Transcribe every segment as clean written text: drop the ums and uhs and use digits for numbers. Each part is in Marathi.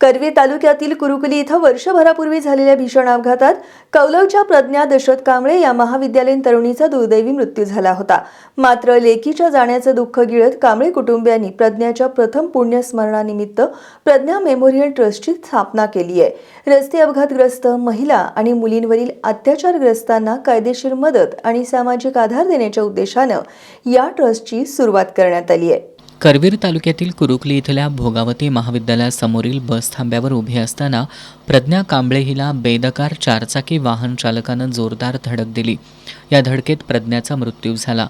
करवीर तालुक्यातील कुरुकली इथं वर्षभरापूर्वी झालेल्या भीषण अपघातात कौलवच्या प्रज्ञा दशरथ कांबळे या महाविद्यालयीन तरुणीचा दुर्दैवी मृत्यू झाला होता. मात्र लेकीच्या जाण्याचं दुःख गिळत कांबळे कुटुंबियांनी प्रज्ञाच्या प्रथम पुण्यस्मरणानिमित्त प्रज्ञा मेमोरियल ट्रस्टची स्थापना केली आहे. रस्ते अपघातग्रस्त महिला आणि मुलींवरील अत्याचारग्रस्तांना कायदेशीर मदत आणि सामाजिक आधार देण्याच्या उद्देशानं या ट्रस्टची सुरुवात करण्यात आली आहे. करवीर तालुक्यातील कुरुकली इथल्या भोगावती महाविद्यालयासमोरील बस थांब्यावर उभी असताना प्रज्ञा कांबळे हिला बेदकार चारचाकी वाहन चालकानं जोरदार धडक दिली. या धडकेत प्रज्ञाचा मृत्यू झाला.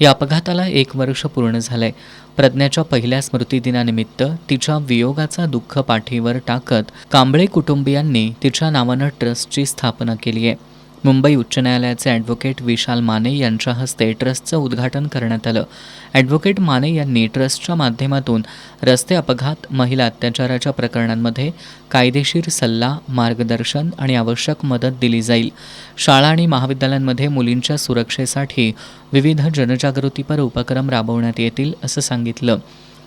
या अपघाताला 1 वर्ष पूर्ण झालंय. प्रज्ञाच्या पहिल्या स्मृतिदिनानिमित्त तिच्या वियोगाचा दुःख पाठीवर टाकत कांबळे कुटुंबियांनी तिच्या नावानं ट्रस्टची स्थापना केली आहे. मुंबई उच्च न्यायालयाचे ॲडव्होकेट विशाल माने यांच्या हस्ते ट्रस्टचं उद्घाटन करण्यात आलं. ॲडव्होकेट माने यांनी ट्रस्टच्या माध्यमातून रस्ते अपघात, महिला अत्याचाराच्या प्रकरणांमध्ये कायदेशीर सल्ला, मार्गदर्शन आणि आवश्यक मदत दिली जाईल. शाळा आणि महाविद्यालयांमध्ये मुलींच्या सुरक्षेसाठी विविध जनजागृतीपर उपक्रम राबवण्यात येतील असं सांगितलं.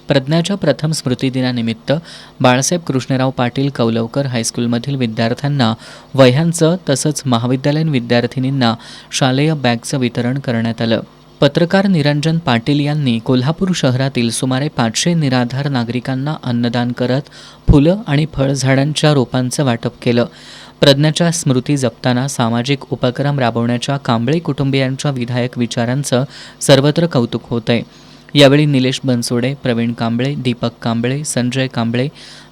प्रज्ञाच्या प्रथम स्मृतिदिनानिमित्त बाळासाहेब कृष्णराव पाटील कौलवकर हायस्कूलमधील विद्यार्थ्यांना वह्यांचं तसंच महाविद्यालयीन विद्यार्थिनींना शालेय बॅगचं वितरण करण्यात आलं. पत्रकार निरंजन पाटील यांनी कोल्हापूर शहरातील सुमारे 500 निराधार नागरिकांना अन्नदान करत फुलं आणि फळझाडांच्या रोपांचं वाटप केलं. प्रज्ञाच्या स्मृती जपताना सामाजिक उपक्रम राबवण्याच्या कांबळे कुटुंबियांच्या विधायक विचारांचं सर्वत्र कौतुक होतंय. यावेळी निलेश बनसोडे, प्रवीण कांबळे, दीपक कांबळे, संजय कांबळे,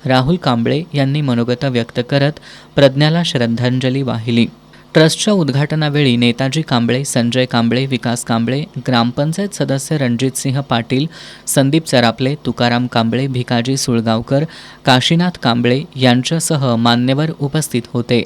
राहुल कांबळे यांनी मनोगत व्यक्त करत प्रज्ञाला श्रद्धांजली वाहिली. ट्रस्टच्या उद्घाटनावेळी नेताजी कांबळे, संजय कांबळे, विकास कांबळे, ग्रामपंचायत सदस्य रणजितसिंह पाटील, संदीप चरापले, तुकाराम कांबळे, भिकाजी सुळगावकर, काशीनाथ कांबळे यांच्यासह मान्यवर उपस्थित होते.